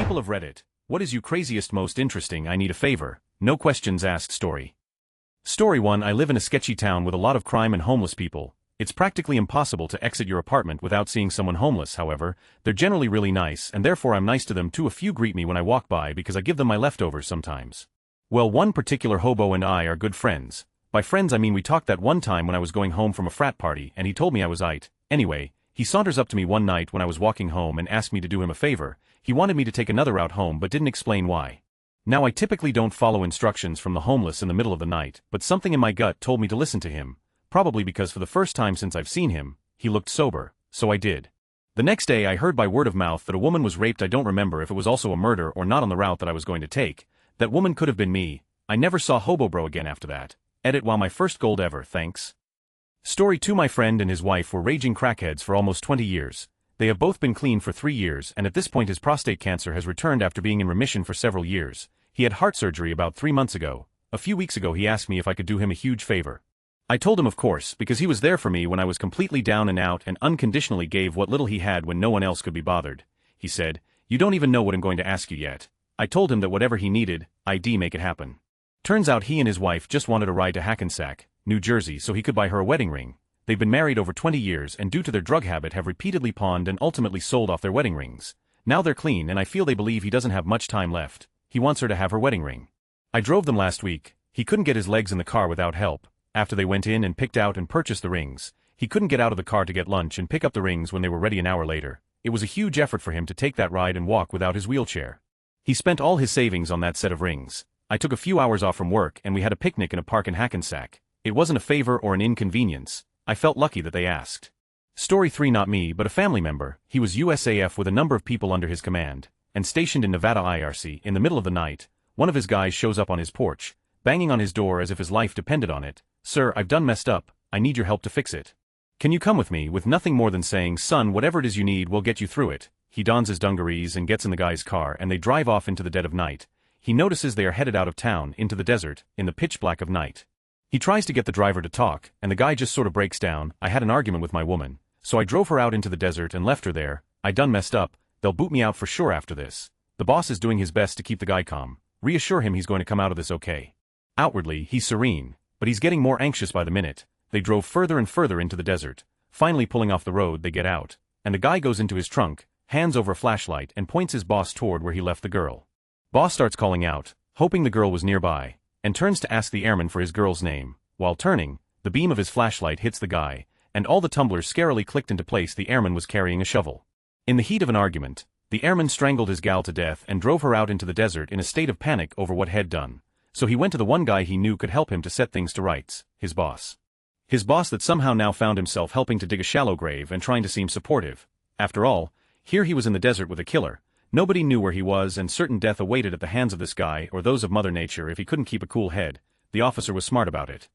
People of Reddit, what is you craziest most interesting? I need a favor. No questions asked story. Story 1. I live in a sketchy town with a lot of crime and homeless people. It's practically impossible to exit your apartment without seeing someone homeless. However, they're generally really nice and therefore I'm nice to them too. A few greet me when I walk by because I give them my leftovers sometimes. Well, one particular hobo and I are good friends. By friends I mean we talked that one time when I was going home from a frat party and he told me I was aight. Anyway, he saunters up to me one night when I was walking home and asked me to do him a favor. He wanted me to take another route home but didn't explain why. Now I typically don't follow instructions from the homeless in the middle of the night, but something in my gut told me to listen to him, probably because for the first time since I've seen him, he looked sober, so I did. The next day I heard by word of mouth that a woman was raped. I don't remember if it was also a murder or not on the route that I was going to take. That woman could have been me. I never saw Hobo Bro again after that. Edit. Wow, my first gold ever, thanks. Story 2. My friend and his wife were raging crackheads for almost 20 years. They have both been clean for 3 years and at this point his prostate cancer has returned after being in remission for several years. He had heart surgery about 3 months ago. A few weeks ago he asked me if I could do him a huge favor. I told him of course, because he was there for me when I was completely down and out and unconditionally gave what little he had when no one else could be bothered. He said, "You don't even know what I'm going to ask you yet." I told him that whatever he needed, I'd make it happen. Turns out he and his wife just wanted a ride to Hackensack, New Jersey so he could buy her a wedding ring. They've been married over 20 years and due to their drug habit have repeatedly pawned and ultimately sold off their wedding rings. Now they're clean and I feel they believe he doesn't have much time left. He wants her to have her wedding ring. I drove them last week. He couldn't get his legs in the car without help. After they went in and picked out and purchased the rings, he couldn't get out of the car to get lunch and pick up the rings when they were ready an hour later. It was a huge effort for him to take that ride and walk without his wheelchair. He spent all his savings on that set of rings. I took a few hours off from work and we had a picnic in a park in Hackensack. It wasn't a favor or an inconvenience. I felt lucky that they asked. Story 3. Not me but a family member. He was USAF with a number of people under his command, and stationed in Nevada IRC. In the middle of the night, one of his guys shows up on his porch, banging on his door as if his life depended on it. "Sir, I've done messed up, I need your help to fix it. Can you come with me?" With nothing more than saying, "Son, whatever it is you need, we'll get you through it." He dons his dungarees and gets in the guy's car and they drive off into the dead of night. He notices they are headed out of town, into the desert, in the pitch black of night. He tries to get the driver to talk, and the guy just sort of breaks down. "I had an argument with my woman, so I drove her out into the desert and left her there. I done messed up, they'll boot me out for sure after this." The boss is doing his best to keep the guy calm, reassure him he's going to come out of this okay. Outwardly, he's serene, but he's getting more anxious by the minute. They drove further and further into the desert. Finally pulling off the road they get out, and the guy goes into his trunk, hands over a flashlight and points his boss toward where he left the girl. Boss starts calling out, hoping the girl was nearby, and turns to ask the airman for his girl's name. While turning, the beam of his flashlight hits the guy, and all the tumblers scarily clicked into place. The airman was carrying a shovel. In the heat of an argument, the airman strangled his gal to death and drove her out into the desert in a state of panic over what had done. So he went to the one guy he knew could help him to set things to rights, his boss. His boss that somehow now found himself helping to dig a shallow grave and trying to seem supportive. After all, here he was in the desert with a killer. Nobody knew where he was and certain death awaited at the hands of this guy or those of Mother Nature if he couldn't keep a cool head. The officer was smart about it.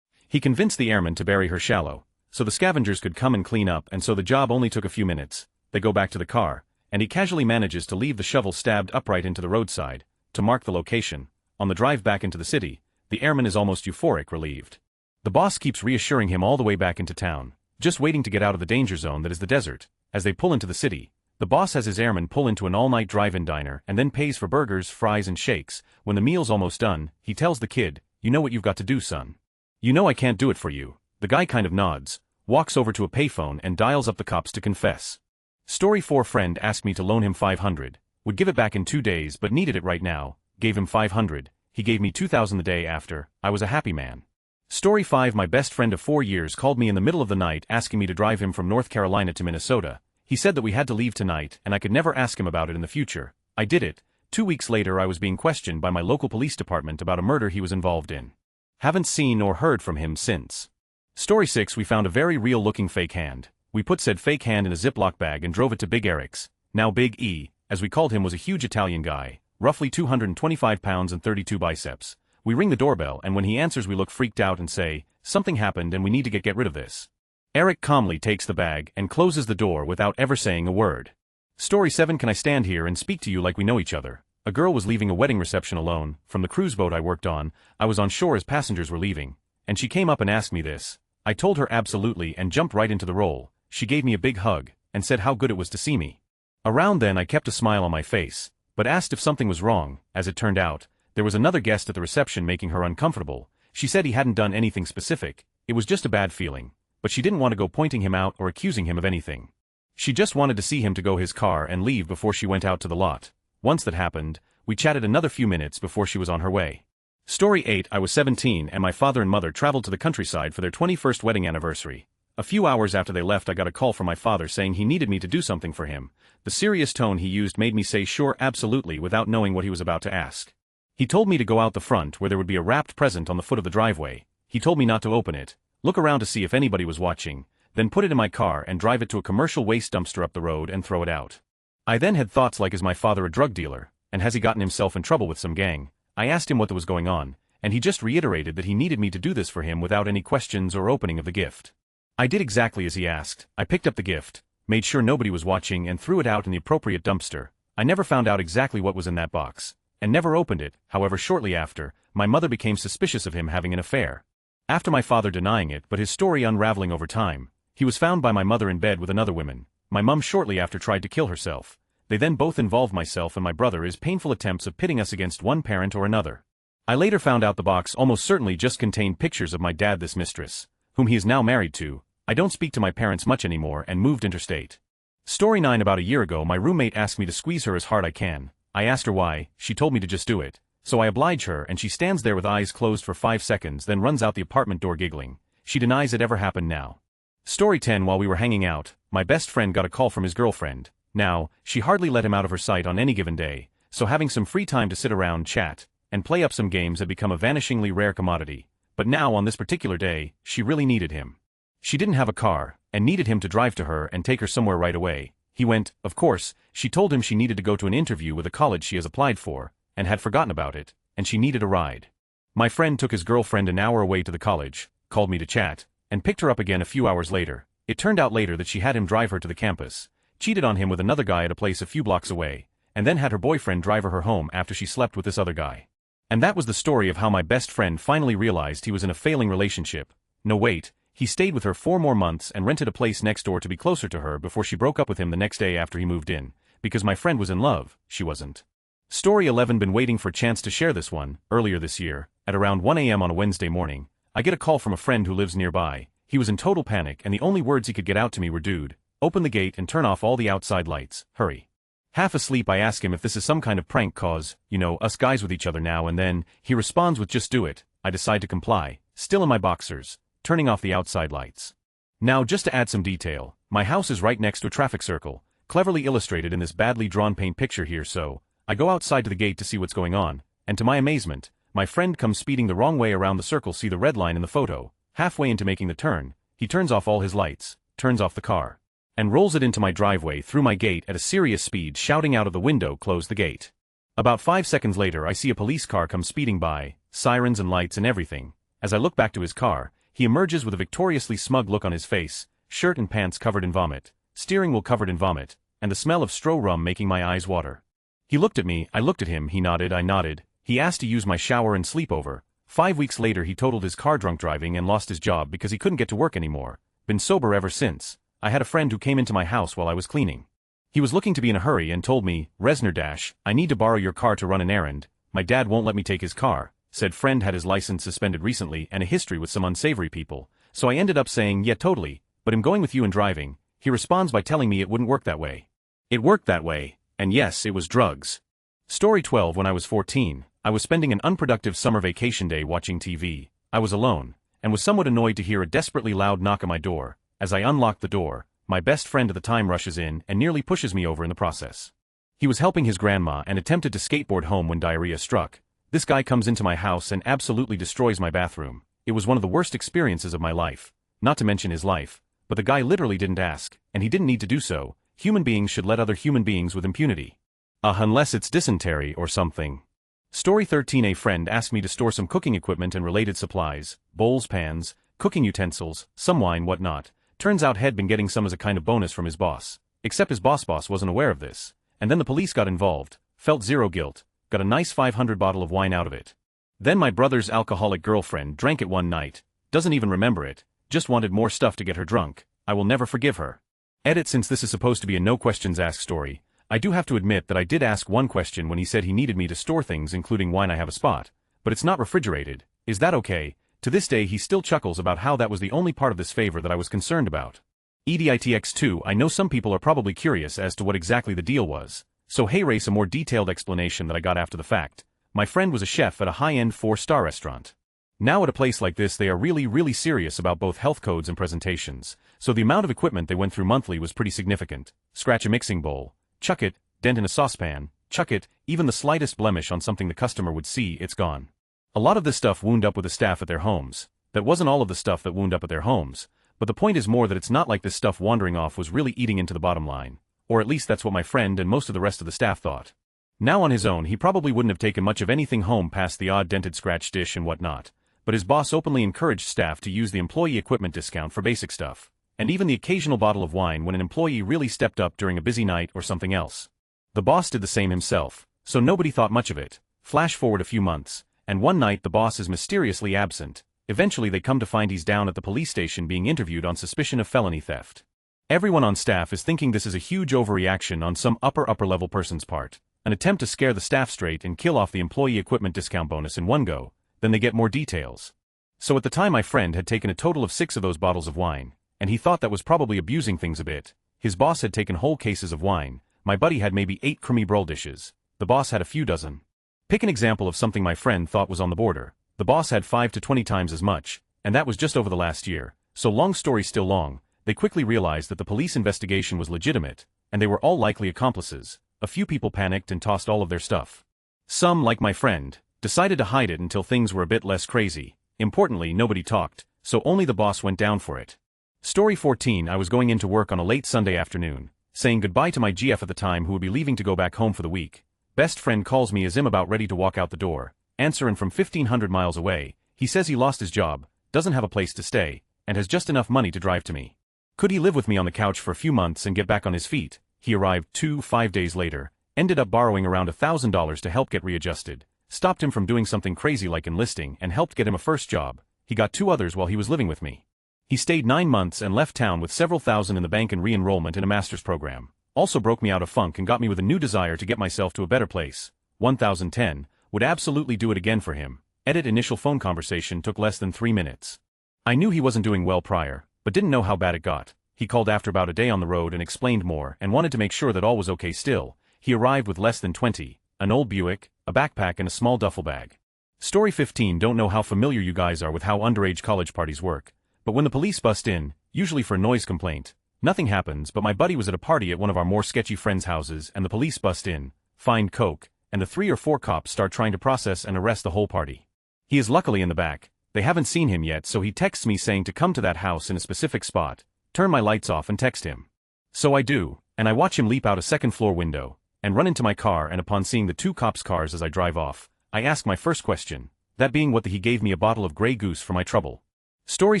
He convinced the airman to bury her shallow, so the scavengers could come and clean up, and so the job only took a few minutes. They go back to the car, and he casually manages to leave the shovel stabbed upright into the roadside, to mark the location. On the drive back into the city, the airman is almost euphoric, relieved. The boss keeps reassuring him all the way back into town, just waiting to get out of the danger zone that is the desert. As they pull into the city, the boss has his airman pull into an all-night drive-in diner and then pays for burgers, fries and shakes. When the meal's almost done, he tells the kid, "You know what you've got to do, son. You know I can't do it for you." The guy kind of nods, walks over to a payphone and dials up the cops to confess. Story 4. Friend asked me to loan him $500. Would give it back in 2 days but needed it right now. Gave him $500. He gave me $2,000 the day after. I was a happy man. Story 5. My best friend of 4 years called me in the middle of the night asking me to drive him from North Carolina to Minnesota. He said that we had to leave tonight and I could never ask him about it in the future. I did it. 2 weeks later I was being questioned by my local police department about a murder he was involved in. Haven't seen or heard from him since. Story 6. We found a very real-looking fake hand. We put said fake hand in a Ziploc bag and drove it to Big Eric's. Now Big E, as we called him, was a huge Italian guy, roughly 225 pounds and 32 biceps. We ring the doorbell and when he answers we look freaked out and say, "Something happened and we need to get rid of this." Eric calmly takes the bag and closes the door without ever saying a word. Story 7. Can I stand here and speak to you like we know each other? A girl was leaving a wedding reception alone. From the cruise boat I worked on, I was on shore as passengers were leaving, and she came up and asked me this. I told her absolutely and jumped right into the role. She gave me a big hug and said how good it was to see me. Around then I kept a smile on my face, but asked if something was wrong. As it turned out, there was another guest at the reception making her uncomfortable. She said he hadn't done anything specific, it was just a bad feeling, but she didn't want to go pointing him out or accusing him of anything. She just wanted to see him to go his car and leave before she went out to the lot. Once that happened, we chatted another few minutes before she was on her way. Story 8. I was 17 and my father and mother traveled to the countryside for their 21st wedding anniversary. A few hours after they left I got a call from my father saying he needed me to do something for him. The serious tone he used made me say sure absolutely without knowing what he was about to ask. He told me to go out the front where there would be a wrapped present on the foot of the driveway. He told me not to open it, look around to see if anybody was watching, then put it in my car and drive it to a commercial waste dumpster up the road and throw it out. I then had thoughts like, is my father a drug dealer, and has he gotten himself in trouble with some gang? I asked him what was going on, and he just reiterated that he needed me to do this for him without any questions or opening of the gift. I did exactly as he asked. I picked up the gift, made sure nobody was watching and threw it out in the appropriate dumpster. I never found out exactly what was in that box, and never opened it. However, shortly after, my mother became suspicious of him having an affair. After my father denying it but his story unraveling over time, he was found by my mother in bed with another woman. My mum shortly after tried to kill herself. They then both involved myself and my brother in painful attempts of pitting us against one parent or another. I later found out the box almost certainly just contained pictures of my dad, this mistress, whom he is now married to. I don't speak to my parents much anymore and moved interstate. Story 9. About a year ago my roommate asked me to squeeze her as hard I can. I asked her why, she told me to just do it. So I oblige her and she stands there with eyes closed for 5 seconds then runs out the apartment door giggling. She denies it ever happened now. Story 10. While we were hanging out, my best friend got a call from his girlfriend. Now, she hardly let him out of her sight on any given day, so having some free time to sit around, chat, and play up some games had become a vanishingly rare commodity. But now on this particular day, she really needed him. She didn't have a car, and needed him to drive to her and take her somewhere right away. He went, of course. She told him she needed to go to an interview with a college she has applied for, and had forgotten about it, and she needed a ride. My friend took his girlfriend an hour away to the college, called me to chat, and picked her up again a few hours later. It turned out later that she had him drive her to the campus, cheated on him with another guy at a place a few blocks away, and then had her boyfriend drive her home after she slept with this other guy. And that was the story of how my best friend finally realized he was in a failing relationship. No wait, he stayed with her 4 more months and rented a place next door to be closer to her before she broke up with him the next day after he moved in, because my friend was in love, she wasn't. Story 11. Been waiting for a chance to share this one. Earlier this year, at around 1 a.m. on a Wednesday morning, I get a call from a friend who lives nearby. He was in total panic and the only words he could get out to me were, "Dude, open the gate and turn off all the outside lights, hurry." Half asleep I ask him if this is some kind of prank cause, us guys with each other now and then. He responds with, "Just do it." I decide to comply, still in my boxers, turning off the outside lights. Now just to add some detail, my house is right next to a traffic circle, cleverly illustrated in this badly drawn paint picture here, so I go outside to the gate to see what's going on, and to my amazement, my friend comes speeding the wrong way around the circle. See the red line in the photo? Halfway into making the turn, he turns off all his lights, turns off the car, and rolls it into my driveway through my gate at a serious speed, shouting out of the window, "Close the gate." About 5 seconds later I see a police car come speeding by, sirens and lights and everything. As I look back to his car, he emerges with a victoriously smug look on his face, shirt and pants covered in vomit, steering wheel covered in vomit, and the smell of straw rum making my eyes water. He looked at me, I looked at him, he nodded, I nodded. He asked to use my shower and sleepover. 5 weeks later he totaled his car drunk driving and lost his job because he couldn't get to work anymore. Been sober ever since. I had a friend who came into my house while I was cleaning. He was looking to be in a hurry and told me, "Resner, I need to borrow your car to run an errand. My dad won't let me take his car." Said friend had his license suspended recently and a history with some unsavory people, so I ended up saying, "Yeah, totally, but I'm going with you and driving." He responds by telling me it wouldn't work that way. It worked that way, and yes, it was drugs. Story 12. When I was 14, I was spending an unproductive summer vacation day watching TV. I was alone, and was somewhat annoyed to hear a desperately loud knock on my door. As I unlocked the door, my best friend at the time rushes in and nearly pushes me over in the process. He was helping his grandma and attempted to skateboard home when diarrhea struck. This guy comes into my house and absolutely destroys my bathroom. It was one of the worst experiences of my life. Not to mention his life, but the guy literally didn't ask, and he didn't need to do so. Human beings should let other human beings with impunity. Unless it's dysentery or something. Story 13. A friend asked me to store some cooking equipment and related supplies, bowls, pans, cooking utensils, some wine, whatnot. Turns out he'd been getting some as a kind of bonus from his boss. Except his boss wasn't aware of this. And then the police got involved, felt zero guilt, got a nice 500 bottle of wine out of it. Then my brother's alcoholic girlfriend drank it one night, doesn't even remember it, just wanted more stuff to get her drunk. I will never forgive her. Edit. Since this is supposed to be a no questions asked story, I do have to admit that I did ask one question when he said he needed me to store things including wine I have a spot, but it's not refrigerated, is that okay? To this day he still chuckles about how that was the only part of this favor that I was concerned about. EDITX2 I know some people are probably curious as to what exactly the deal was, so hey race a more detailed explanation that I got after the fact. My friend was a chef at a high-end 4-star restaurant. Now at a place like this they are really serious about both health codes and presentations, so the amount of equipment they went through monthly was pretty significant. Scratch a mixing bowl, chuck it, dent in a saucepan, chuck it, even the slightest blemish on something the customer would see, it's gone. A lot of this stuff wound up with the staff at their homes. That wasn't all of the stuff that wound up at their homes, but the point is more that it's not like this stuff wandering off was really eating into the bottom line, or at least that's what my friend and most of the rest of the staff thought. Now on his own he probably wouldn't have taken much of anything home past the odd dented scratch dish and whatnot, but his boss openly encouraged staff to use the employee equipment discount for basic stuff, and even the occasional bottle of wine when an employee really stepped up during a busy night or something else. The boss did the same himself, so nobody thought much of it. Flash forward a few months, and one night the boss is mysteriously absent. Eventually they come to find he's down at the police station being interviewed on suspicion of felony theft. Everyone on staff is thinking this is a huge overreaction on some upper level person's part, an attempt to scare the staff straight and kill off the employee equipment discount bonus in one go. Then they get more details. So at the time my friend had taken a total of 6 of those bottles of wine, and he thought that was probably abusing things a bit. His boss had taken whole cases of wine, my buddy had maybe 8 creme brulee dishes, the boss had a few dozen. Pick an example of something my friend thought was on the border. The boss had 5 to 20 times as much, and that was just over the last year. So long story still long, they quickly realized that the police investigation was legitimate, and they were all likely accomplices. A few people panicked and tossed all of their stuff. Some, like my friend, decided to hide it until things were a bit less crazy. Importantly, nobody talked, so only the boss went down for it. Story 14 I was going into work on a late Sunday afternoon, saying goodbye to my GF at the time who would be leaving to go back home for the week. Best friend calls me as I'm about ready to walk out the door, answering from 1,500 miles away. He says he lost his job, doesn't have a place to stay, and has just enough money to drive to me. Could he live with me on the couch for a few months and get back on his feet? He arrived 5 days later, ended up borrowing around $1,000 to help get readjusted. Stopped him from doing something crazy like enlisting and helped get him a first job. He got 2 others while he was living with me. He stayed 9 months and left town with several thousand in the bank and re-enrollment in a master's program. Also broke me out of funk and got me with a new desire to get myself to a better place. 1010, would absolutely do it again for him. Edit initial phone conversation took less than 3 minutes. I knew he wasn't doing well prior, but didn't know how bad it got. He called after about a day on the road and explained more and wanted to make sure that all was okay still. He arrived with less than 20, an old Buick, a backpack and a small duffel bag. Story 15 don't know how familiar you guys are with how underage college parties work, but when the police bust in, usually for a noise complaint, nothing happens but my buddy was at a party at one of our more sketchy friends' houses and the police bust in, find coke, and the 3 or 4 cops start trying to process and arrest the whole party. He is luckily in the back, they haven't seen him yet so he texts me saying to come to that house in a specific spot, turn my lights off and text him. So I do, and I watch him leap out a second-floor window, and run into my car and upon seeing the 2 cops' cars as I drive off, I ask my first question, that being what he gave me a bottle of Grey Goose for my trouble. Story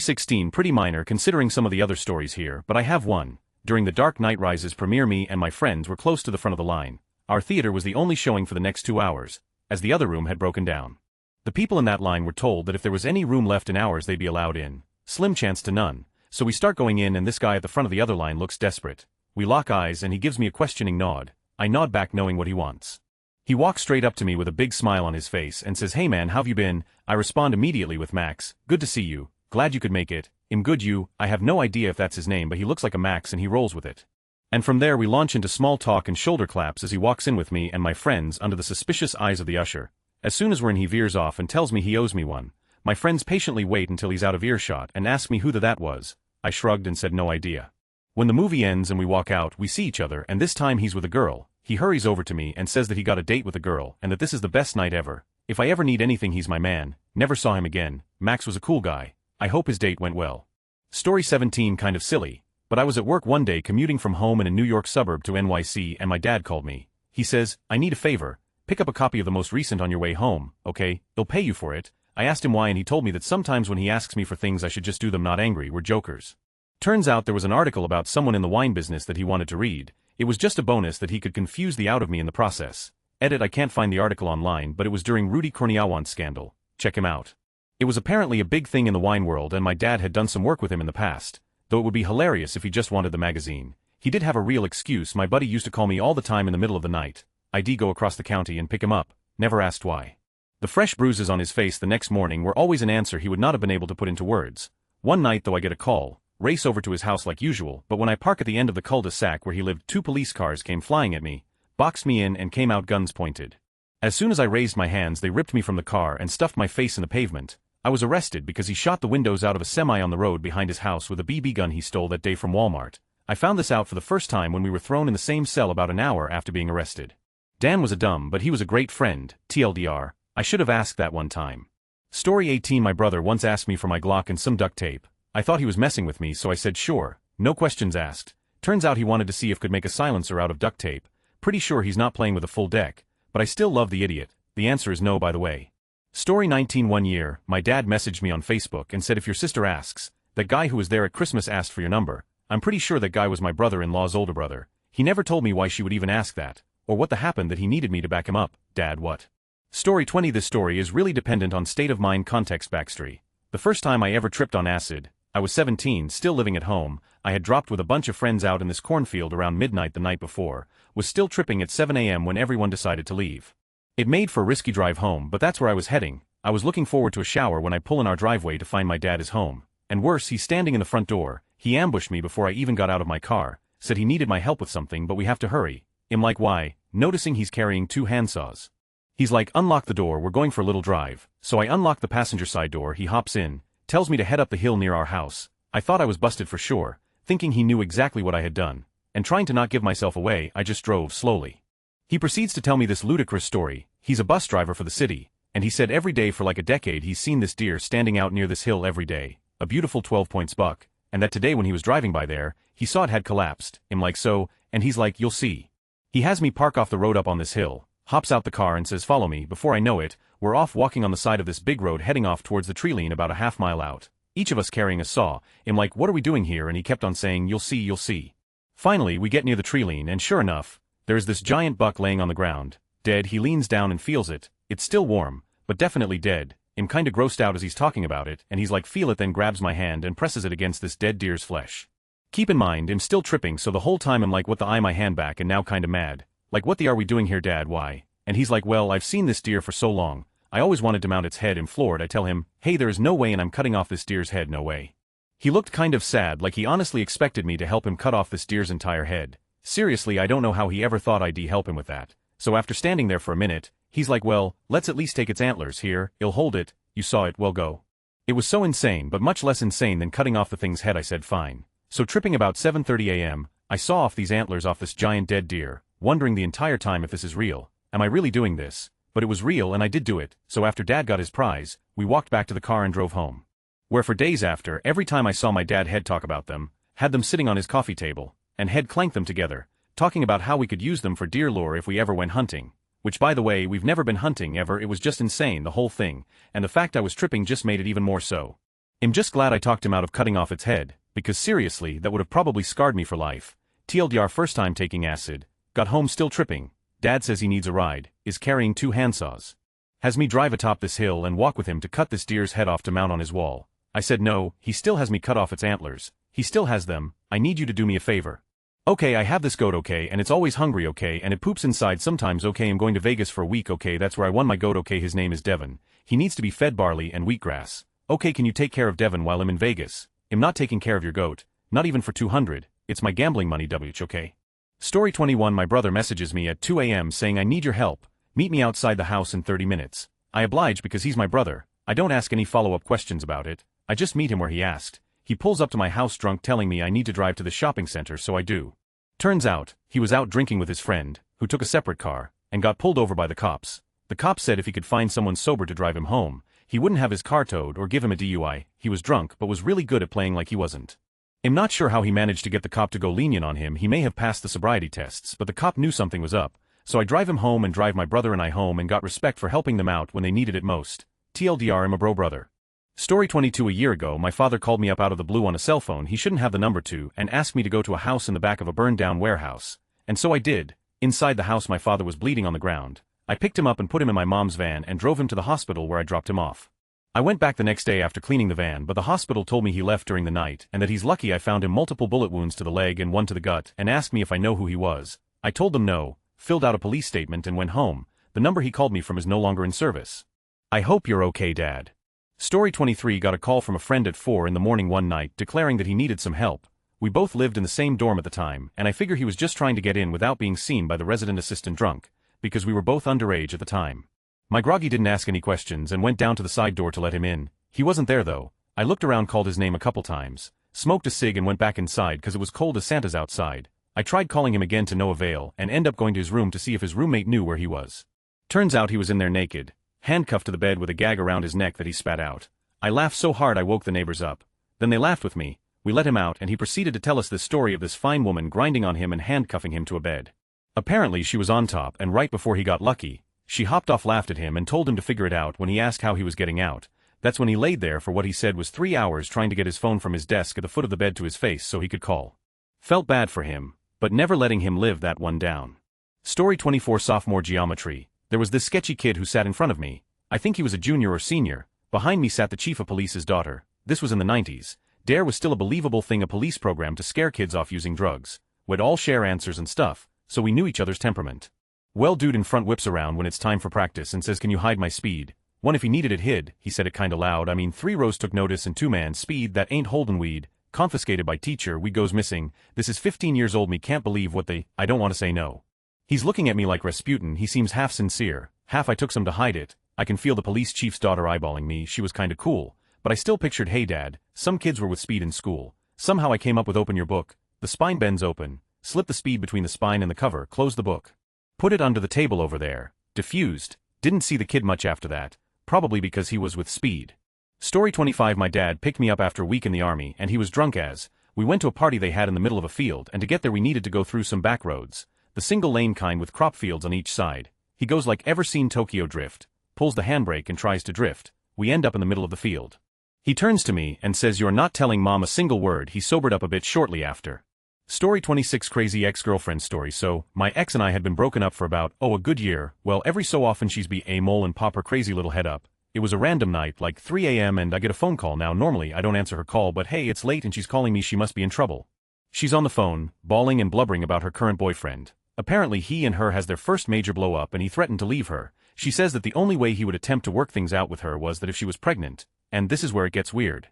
16 pretty minor considering some of the other stories here but I have one. During the Dark Knight Rises premiere me and my friends were close to the front of the line. Our theater was the only showing for the next 2 hours, as the other room had broken down. The people in that line were told that if there was any room left in ours they'd be allowed in. Slim chance to none, so we start going in and this guy at the front of the other line looks desperate. We lock eyes and he gives me a questioning nod. I nod back knowing what he wants. He walks straight up to me with a big smile on his face and says, "Hey man, how've you been?" I respond immediately with, "Max, good to see you, glad you could make it." "I'm good you," I have no idea if that's his name but he looks like a Max and he rolls with it. And from there we launch into small talk and shoulder claps as he walks in with me and my friends under the suspicious eyes of the usher. As soon as we're in he veers off and tells me he owes me one. My friends patiently wait until he's out of earshot and ask me who that was. I shrugged and said no idea. When the movie ends and we walk out we see each other and this time he's with a girl. He hurries over to me and says that he got a date with a girl and that this is the best night ever. If I ever need anything he's my man. Never saw him again. Max was a cool guy. I hope his date went well. Story 17 kind of silly, but I was at work one day commuting from home in a New York suburb to NYC and my dad called me. He says, "I need a favor. Pick up a copy of the most recent on your way home, okay? He'll pay you for it." I asked him why and he told me that sometimes when he asks me for things I should just do them not angry, we're jokers. Turns out there was an article about someone in the wine business that he wanted to read. It was just a bonus that he could confuse the out of me in the process. Edit I can't find the article online but it was during Rudy Korniawant's scandal. Check him out. It was apparently a big thing in the wine world and my dad had done some work with him in the past, though it would be hilarious if he just wanted the magazine. He did have a real excuse. My buddy used to call me all the time in the middle of the night. I'd go across the county and pick him up, never asked why. The fresh bruises on his face the next morning were always an answer he would not have been able to put into words. One night though I get a call, race over to his house like usual, but when I park at the end of the cul-de-sac where he lived 2 police cars came flying at me, boxed me in and came out guns pointed. As soon as I raised my hands they ripped me from the car and stuffed my face in the pavement. I was arrested because he shot the windows out of a semi on the road behind his house with a BB gun he stole that day from Walmart. I found this out for the first time when we were thrown in the same cell about an hour after being arrested. Dan was a dumb but he was a great friend, TLDR, I should have asked that one time. Story 18. My brother once asked me for my Glock and some duct tape. I thought he was messing with me so I said sure, no questions asked. Turns out he wanted to see if could make a silencer out of duct tape. Pretty sure he's not playing with a full deck, but I still love the idiot. The answer is no by the way. Story 19. One year, my dad messaged me on Facebook and said if your sister asks, that guy who was there at Christmas asked for your number. I'm pretty sure that guy was my brother-in-law's older brother. He never told me why she would even ask that, or what the happened that he needed me to back him up. Dad, what? Story 20. This story is really dependent on state of mind context backstory. The first time I ever tripped on acid, I was 17, still living at home. I had dropped with a bunch of friends out in this cornfield around midnight the night before, was still tripping at 7 a.m. when everyone decided to leave. It made for a risky drive home, but that's where I was heading. I was looking forward to a shower when I pull in our driveway to find my dad is home. And worse, he's standing in the front door. He ambushed me before I even got out of my car, said he needed my help with something but we have to hurry. I'm like why, noticing he's carrying 2 handsaws. He's like unlock the door, we're going for a little drive. So I unlock the passenger side door, he hops in, tells me to head up the hill near our house. I thought I was busted for sure, thinking he knew exactly what I had done, and trying to not give myself away I just drove slowly. He proceeds to tell me this ludicrous story. He's a bus driver for the city, and he said every day for like a decade he's seen this deer standing out near this hill every day, a beautiful 12-point buck, and that today when he was driving by there, he saw it had collapsed. I'm like so, and he's like you'll see. He has me park off the road up on this hill, hops out the car and says follow me. Before I know it, we're off walking on the side of this big road heading off towards the tree line about a half mile out, each of us carrying a saw. I'm like what are we doing here, and he kept on saying you'll see you'll see. Finally we get near the tree line and sure enough, there's this giant buck laying on the ground, dead. He leans down and feels it, it's still warm, but definitely dead. I'm kinda grossed out as he's talking about it, and he's like feel it, then grabs my hand and presses it against this dead deer's flesh. Keep in mind I'm still tripping, so the whole time I'm like what the eye my hand back and now kinda mad. Like what the are we doing here dad, why? And he's like well I've seen this deer for so long, I always wanted to mount its head. I'm floored. I tell him, hey there is no way and I'm cutting off this deer's head, no way. He looked kind of sad, like he honestly expected me to help him cut off this deer's entire head. Seriously, I don't know how he ever thought I'd help him with that. So after standing there for a minute, he's like well, let's at least take its antlers here, I'll hold it, you saw it, well go. It was so insane, but much less insane than cutting off the thing's head. I said fine. So tripping about 7:30 a.m., I saw off these antlers off this giant dead deer, wondering the entire time if this is real. Am I really doing this? But it was real and I did do it, so after dad got his prize, we walked back to the car and drove home. Where for days after, every time I saw my dad head talk about them, had them sitting on his coffee table, and head clank them together, talking about how we could use them for deer lure if we ever went hunting. Which by the way, we've never been hunting ever. It was just insane, the whole thing, and the fact I was tripping just made it even more so. I'm just glad I talked him out of cutting off its head, because seriously that would have probably scarred me for life. TLDR first time taking acid, got home still tripping, dad says he needs a ride, is carrying 2 handsaws. Has me drive atop this hill and walk with him to cut this deer's head off to mount on his wall. I said no, he still has me cut off its antlers, he still has them, I need you to do me a favor. Okay, I have this goat, okay, and it's always hungry, okay, and it poops inside sometimes, okay, I'm going to Vegas for a week, okay, that's where I won my goat, okay, his name is Devon, he needs to be fed barley and wheatgrass. Okay, can you take care of Devon while I'm in Vegas? I'm not taking care of your goat, not even for 200, it's my gambling money, okay? Story 21. My brother messages me at 2 a.m. saying I need your help, meet me outside the house in 30 minutes. I oblige because he's my brother, I don't ask any follow-up questions about it, I just meet him where he asked. He pulls up to my house drunk telling me I need to drive to the shopping center, so I do. Turns out, he was out drinking with his friend, who took a separate car, and got pulled over by the cops. The cops said if he could find someone sober to drive him home, he wouldn't have his car towed or give him a DUI. He was drunk but was really good at playing like he wasn't. I'm not sure how he managed to get the cop to go lenient on him. He may have passed the sobriety tests, but the cop knew something was up, so I drive him home and drive my brother and I home and got respect for helping them out when they needed it most. TLDR, I'm a bro brother. Story 22. A year ago my father called me up out of the blue on a cell phone he shouldn't have the number to and asked me to go to a house in the back of a burned down warehouse. And so I did. Inside the house my father was bleeding on the ground. I picked him up and put him in my mom's van and drove him to the hospital where I dropped him off. I went back the next day after cleaning the van, but the hospital told me he left during the night and that he's lucky I found him multiple bullet wounds to the leg and one to the gut, and asked me if I know who he was. I told them no, filled out a police statement and went home. The number he called me from is no longer in service. I hope you're okay, Dad. Story 23 got a call from a friend at 4 in the morning one night declaring that he needed some help. We both lived in the same dorm at the time, and I figure he was just trying to get in without being seen by the resident assistant drunk, because we were both underage at the time. My groggy didn't ask any questions and went down to the side door to let him in. He wasn't there though. I looked around, called his name a couple times, smoked a cig and went back inside cause it was cold as Santa's outside. I tried calling him again to no avail and end up going to his room to see if his roommate knew where he was. Turns out he was in there naked, handcuffed to the bed with a gag around his neck that he spat out. I laughed so hard I woke the neighbors up. Then they laughed with me. We let him out and he proceeded to tell us this story of this fine woman grinding on him and handcuffing him to a bed. Apparently she was on top, and right before he got lucky, she hopped off, laughed at him and told him to figure it out when he asked how he was getting out. That's when he laid there for what he said was 3 hours trying to get his phone from his desk at the foot of the bed to his face so he could call. Felt bad for him, but never letting him live that one down. Story 24 Sophomore Geometry. There was this sketchy kid who sat in front of me. I think he was a junior or senior. Behind me sat the chief of police's daughter. This was in the 90s. DARE was still a believable thing, a police program to scare kids off using drugs. We'd all share answers and stuff, so we knew each other's temperament. Well, dude in front whips around when it's time for practice and says, "Can you hide my speed?" One, if he needed it hid, he said it kinda loud. I mean 3 rows took notice and 2-man speed, that ain't holding weed. Confiscated by teacher, we goes missing. This is 15 years old, me can't believe what they, I don't want to say no. He's looking at me like Rasputin, he seems half sincere, half I took some to hide it. I can feel the police chief's daughter eyeballing me. She was kinda cool, but I still pictured, hey Dad, some kids were with speed in school. Somehow I came up with open your book. The spine bends open, slip the speed between the spine and the cover, close the book. Put it under the table over there. Diffused. Didn't see the kid much after that, probably because he was with speed. Story 25 My dad picked me up after a week in the army and he was drunk as. We went to a party they had in the middle of a field, and to get there we needed to go through some back roads. The single lane kind with crop fields on each side. He goes like, ever seen Tokyo Drift? Pulls the handbrake and tries to drift. We end up in the middle of the field. He turns to me and says, "You're not telling Mom a single word." He sobered up a bit shortly after. Story 26 Crazy ex-girlfriend story. So, my ex and I had been broken up for about, a good year. Well, every so often she's be a mole and pop her crazy little head up. It was a random night, like 3 a.m. and I get a phone call. Now normally I don't answer her call, but hey, it's late and she's calling me, she must be in trouble. She's on the phone, bawling and blubbering about her current boyfriend. Apparently he and her has their first major blow up and he threatened to leave her. She says that the only way he would attempt to work things out with her was that if she was pregnant. And this is where it gets weird.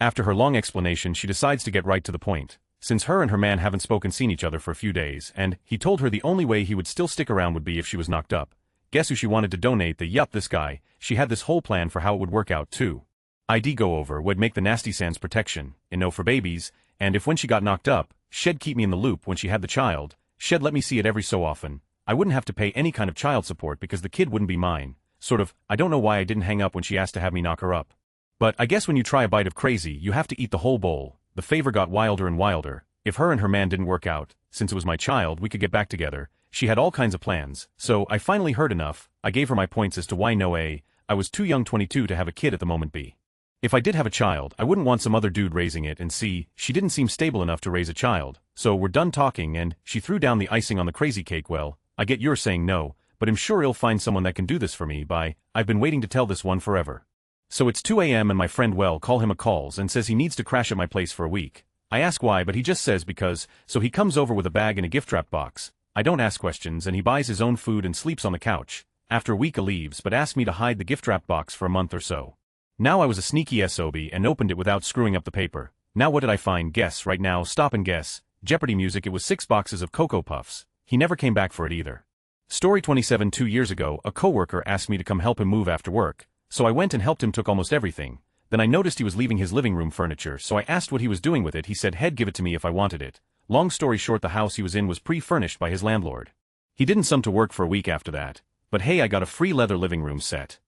After her long explanation, she decides to get right to the point. Since her and her man haven't seen each other for a few days, and he told her the only way he would still stick around would be if she was knocked up. Guess who she wanted to donate the yup, this guy. She had this whole plan for how it would work out too. ID go over would make the nasty sans protection, for babies, and if when she got knocked up, she'd keep me in the loop when she had the child, she'd let me see it every so often. I wouldn't have to pay any kind of child support because the kid wouldn't be mine. Sort of, I don't know why I didn't hang up when she asked to have me knock her up. But I guess when you try a bite of crazy, you have to eat the whole bowl. The favor got wilder and wilder. If her and her man didn't work out, since it was my child, we could get back together. She had all kinds of plans, so I finally heard enough. I gave her my points as to why no. I was too young, 22, to have a kid at the moment. B. If I did have a child, I wouldn't want some other dude raising it, and C, she didn't seem stable enough to raise a child. So we're done talking, and she threw down the icing on the crazy cake. Well, I get you're saying no, but I'm sure he'll find someone that can do this for me. Bye. I've been waiting to tell this one forever. So it's 2 a.m. and my friend call him a calls and says he needs to crash at my place for a week. I ask why, but he just says because, so he comes over with a bag and a gift wrap box. I don't ask questions and he buys his own food and sleeps on the couch. After a week he leaves but asked me to hide the gift wrap box for a month or so. Now I was a sneaky SOB and opened it without screwing up the paper. Now what did I find? Guess right now, stop and guess. Jeopardy music. It was 6 boxes of Cocoa Puffs. He never came back for it either. Story 27 2 years ago, a coworker asked me to come help him move after work. So I went and helped him, took almost everything. Then I noticed he was leaving his living room furniture, so I asked what he was doing with it. He said he'd give it to me if I wanted it. Long story short, the house he was in was pre-furnished by his landlord. He didn't come to work for a week after that. But hey, I got a free leather living room set.